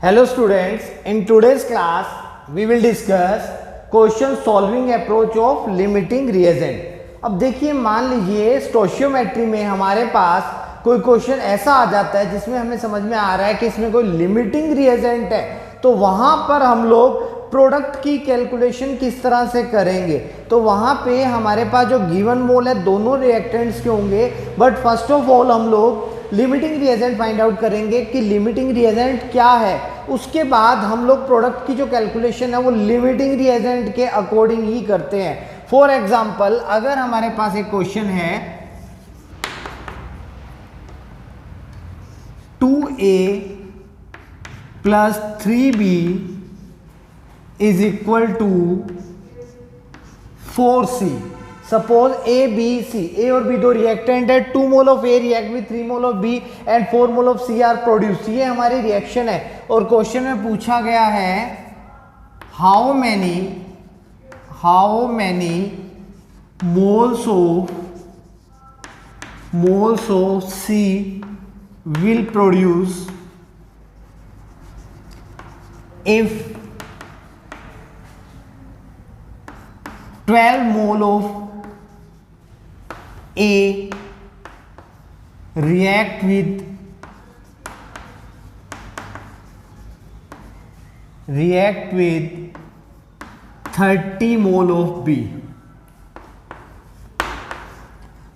Hello students, in today's class we will discuss question solving approach of limiting reagent। अब देखिए, मान लीजिए stoichiometry में हमारे पास कोई क्वेश्चन ऐसा आ जाता है जिसमें हमें समझ में आ रहा है कि इसमें कोई लिमिटिंग रिएजेंट है, तो वहां पर हम लोग प्रोडक्ट की कैलकुलेशन किस तरह से करेंगे। तो वहां पे हमारे पास जो गिवन मोल है दोनों रिएक्टेंट्स के होंगे, बट फर्स्ट ऑफ ऑल हम लोग लिमिटिंग रिएजेंट फाइंड आउट करेंगे कि लिमिटिंग रिएजेंट क्या है। उसके बाद हम लोग प्रोडक्ट की जो कैलकुलेशन है वो लिमिटिंग रिएजेंट के अकॉर्डिंग ही करते हैं। फॉर एग्जांपल, अगर हमारे पास एक क्वेश्चन है 2a plus 3b is equal to 4c। Suppose A B C, A और बी दो रिएक्टेंट है, 2 mole of A react with 3 mole of B and 4 mole of C are produce. ये हमारी reaction है और क्वेश्चन में पूछा गया है how many moles of C will produce if 12 mole of A react with 30 mole of B।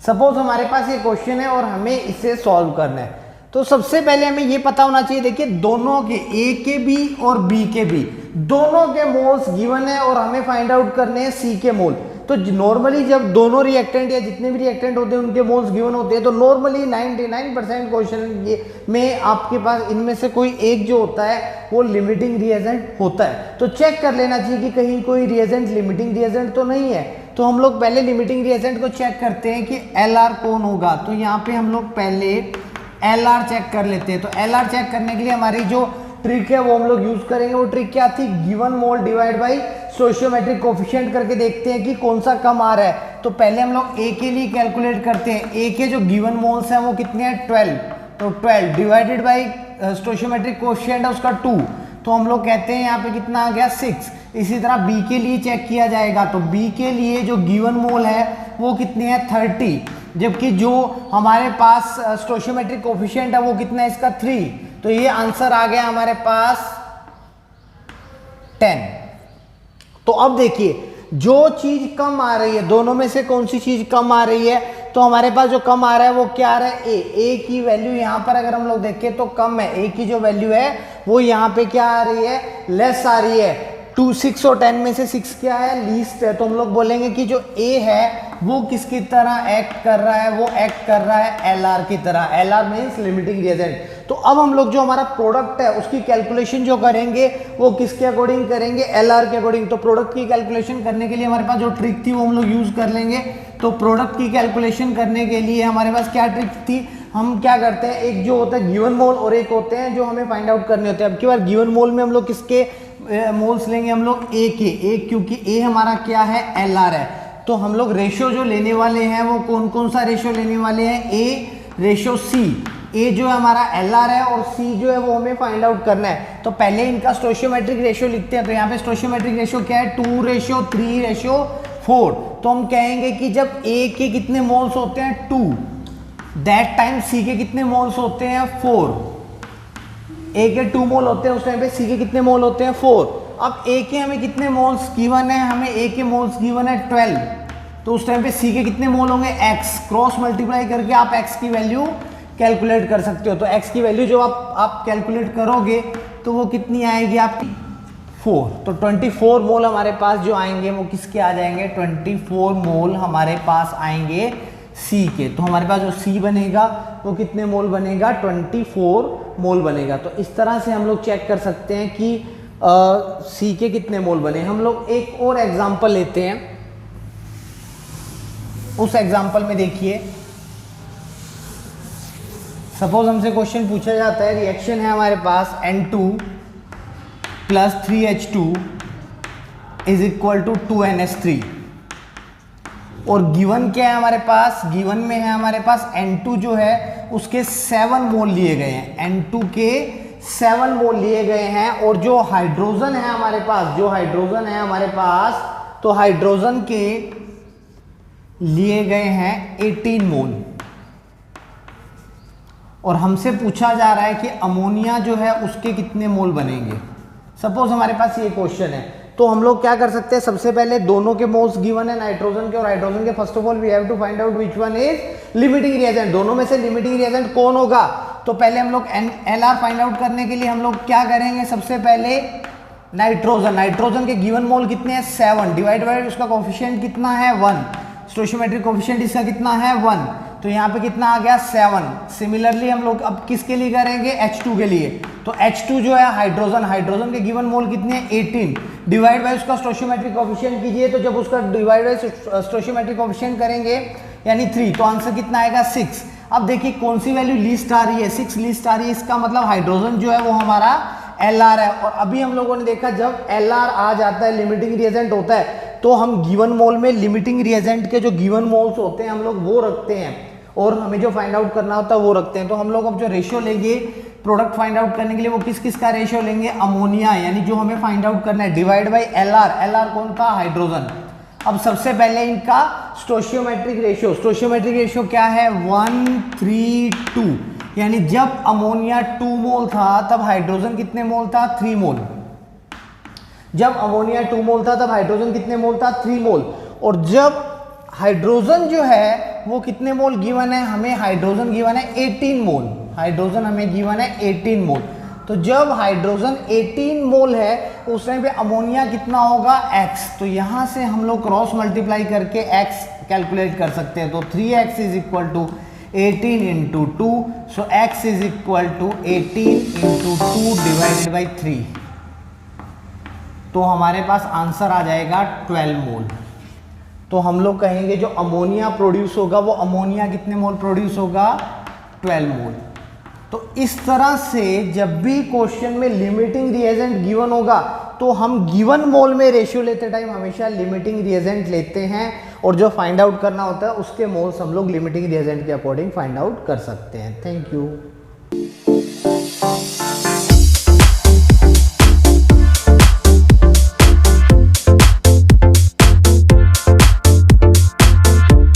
Suppose हमारे पास ये क्वेश्चन है और हमें इसे सॉल्व करना है, तो सबसे पहले हमें ये पता होना चाहिए, देखिए दोनों के A के B और B के B दोनों के मोल्स गिवन है और हमें फाइंड आउट करने हैं C के मोल। तो नॉर्मली जब दोनों रिएक्टेंट या जितने भी रिएक्टेंट होते हैं उनके मोल्स गिवन होते हैं, तो नॉर्मली 99% क्वेश्चन में आपके पास इनमें से कोई एक जो होता है वो लिमिटिंग रिएजेंट होता है। तो चेक कर लेना चाहिए कि कहीं कोई रिएजेंट लिमिटिंग रिएजेंट तो नहीं है। तो हम लोग पहले लिमिटिंग रिएजेंट को चेक करते हैं कि LR कौन होगा। तो यहाँ पे हम लोग पहले LR चेक कर लेते हैं। तो LR चेक करने के लिए हमारी जो ट्रिक है वो हम लोग यूज करेंगे। वो ट्रिक क्या थी? Given mole divide by stoichiometric coefficient करके देखते हैं कि कौन सा कम आ रहा है। तो पहले हम लोग A के लिए कैलकुलेट करते हैं। A के जो गिवन मोल्स हैं वो कितने हैं? 12। तो 12 डिवाइडेड बाई स्टोइचियोमेट्रिक कोफिशिएंट है उसका 2, तो हम लोग कहते हैं यहाँ पे कितना आ गया? 6। इसी तरह B के लिए चेक किया जाएगा। तो B के लिए जो गिवन मोल है वो कितने हैं? 30, जबकि जो हमारे पास स्टोइचियोमेट्रिक कोफिशिएंट है वो कितना है? इसका 3। तो ये आंसर आ गया हमारे पास 10। तो अब देखिए, जो चीज कम आ रही है दोनों में से कौन सी चीज कम आ रही है? तो हमारे पास जो कम आ रहा है वो क्या आ रहा है? ए की वैल्यू यहाँ पर अगर हम लोग देखें तो कम है। ए की जो वैल्यू है वो यहाँ पे क्या आ रही है? लेस आ रही है। 2, 6 और 10 में से 6 क्या है? लीस्ट है। तो हम लोग बोलेंगे कि जो ए है वो किसकी तरह एक्ट कर रहा है? वो एक्ट कर रहा है LR की तरह। LR means limiting reagent. तो अब हम लोग जो हमारा प्रोडक्ट है उसकी कैलकुलेशन जो करेंगे वो किसके अकॉर्डिंग करेंगे? LR के अकॉर्डिंग। तो प्रोडक्ट की कैलकुलेशन करने के लिए हमारे पास जो ट्रिक थी वो हम लोग यूज कर लेंगे। तो प्रोडक्ट की कैलकुलेशन करने के लिए हमारे पास क्या ट्रिक थी? हम क्या करते हैं, एक जो होता है गिवन मोल और एक होते हैं जो हमें फाइंड आउट करने होते हैं। अब की बार गिवन मोल में हम लोग किसके मोल्स लेंगे? हम लोग A के। क्योंकि A हमारा क्या है? LR है। तो हम लोग रेशियो जो लेने वाले हैं वो कौन कौन सा रेशियो लेने वाले हैं? A ratio C। A जो है हमारा LR है और C जो है वो हमें फाइंड आउट करना है। तो पहले इनका स्टोइचियोमेट्रिक रेशियो लिखते हैं। तो यहाँ पे स्टोइचियोमेट्रिक रेशियो क्या है? 2:3:4। तो हम कहेंगे कि जब A के कितने मोल्स होते हैं? 2, दैट टाइम C के कितने मोल्स होते हैं? 4। A के 2 मोल होते हैं उस टाइम पे C के कितने मोल होते हैं? 4। अब A के हमें कितने मोल्स गिवन है? हमें A के मोल्स गिवन है 12। तो उस टाइम पे C के कितने मोल होंगे? X। क्रॉस मल्टीप्लाई करके आप X की वैल्यू कैलकुलेट कर सकते हो। तो X की वैल्यू जो आप कैलकुलेट करोगे तो वो कितनी आएगी आपकी? 4। तो 24 मोल हमारे पास जो आएंगे वो किसके आ जाएंगे? 24 मोल हमारे पास आएंगे C के। तो हमारे पास जो C बनेगा वो कितने मोल बनेगा? 24 मोल बनेगा। तो इस तरह से हम लोग चेक कर सकते हैं कि C के कितने मोल बने। हम लोग एक और एग्जांपल लेते हैं। उस एग्जांपल में देखिए, सपोज हमसे क्वेश्चन पूछा जाता है, रिएक्शन है हमारे पास N2 plus 3H2 is equal to 2NH3 और गिवन क्या है हमारे पास? गिवन में है हमारे पास N2 जो है उसके 7 मोल लिए गए हैं। N2 के 7 मोल लिए गए हैं, और जो हाइड्रोजन है हमारे पास, जो हाइड्रोजन है हमारे पास, तो हाइड्रोजन के लिए गए हैं 18 मोल। और हमसे पूछा जा रहा है कि अमोनिया जो है उसके कितने मोल बनेंगे। सपोज हमारे पास ये क्वेश्चन है, तो हम लोग क्या कर सकते हैं, सबसे पहले दोनों के मोल्स गिवन है, नाइट्रोजन के और हाइड्रोजन के। First of all we have to find out which one is limiting reagent. दोनों में से लिमिटिंग रिएजेंट कौन होगा, तो पहले हम लोग एलआर फाइंड आउट करने के लिए हम लोग क्या करेंगे, सबसे पहले नाइट्रोजन, नाइट्रोजन के गिवन मोल कितने हैं 7, डिवाइड बाय उसका कोफिशिएंट कितना है 1, स्टोइचियोमेट्रिक कोफिशिएंट इसका कितना है 1, तो यहाँ पे कितना आ गया 7। सिमिलरली हम लोग अब किसके लिए करेंगे, H2 के लिए, तो H2 जो है हाइड्रोजन, हाइड्रोजन के गिवन मोल कितने हैं 18, डिवाइड बाय उसका स्टोइचियोमेट्रिक कोफिशिएंट कीजिए, तो जब उसका डिवाइड बाय स्टोइचियोमेट्रिक कोफिशिएंट करेंगे यानी 3, तो आंसर कितना आएगा 6। अब देखिए कौन सी वैल्यू लीस्ट आ रही है, 6 लीस्ट आ रही है, इसका मतलब हाइड्रोजन जो है वो हमारा LR है। और अभी हम लोगों ने देखा जब LR आ जाता है, लिमिटिंग रिएजेंट होता है, तो हम गिवन मोल में लिमिटिंग रिएजेंट के जो गिवन मोल्स होते हैं हम लोग वो रखते हैं, और हमें जो फाइंड आउट करना होता है वो रखते हैं। तो हम लोग अब जो रेशियो लेंगे प्रोडक्ट फाइंड आउट करने के लिए, वो किस किस का रेशियो लेंगे, अमोनिया, यानी जो हमें फाइंड आउट करना है, डिवाइड बाय LR, LR कौन था, हाइड्रोजन। अब सबसे पहले इनका स्टोइचियोमेट्रिक रेशियो, स्टोइचियोमेट्रिक रेशियो क्या है 1:3:2, यानी जब अमोनिया 2 मोल था तब हाइड्रोजन कितने मोल था 3 मोल। जब अमोनिया 2 मोल था तब हाइड्रोजन कितने मोल था 3 मोल। और जब हाइड्रोजन जो है वो कितने मोल गिवन है, हमें हाइड्रोजन गिवन है 18 मोल, हाइड्रोजन हमें गिवन है 18 मोल। तो जब हाइड्रोजन 18 मोल है उस टाइम पे अमोनिया कितना होगा x, तो यहां से हम लोग क्रॉस मल्टीप्लाई करके x कैलकुलेट कर सकते हैं। तो 3x is equal to 18 into 2, so x is equal to 18 into 2 divided by 3, तो हमारे पास आंसर आ जाएगा 12 मोल। तो हम लोग कहेंगे जो अमोनिया प्रोड्यूस होगा वो अमोनिया कितने मोल प्रोड्यूस होगा 12 मोल। तो इस तरह से जब भी क्वेश्चन में लिमिटिंग रिएजेंट गिवन होगा तो हम गिवन मोल में रेशियो लेते टाइम हमेशा लिमिटिंग रिएजेंट लेते हैं, और जो फाइंड आउट करना होता है उसके मोल्स हम लोग लिमिटिंग रिएजेंट के अकॉर्डिंग फाइंड आउट कर सकते हैं। Thank you.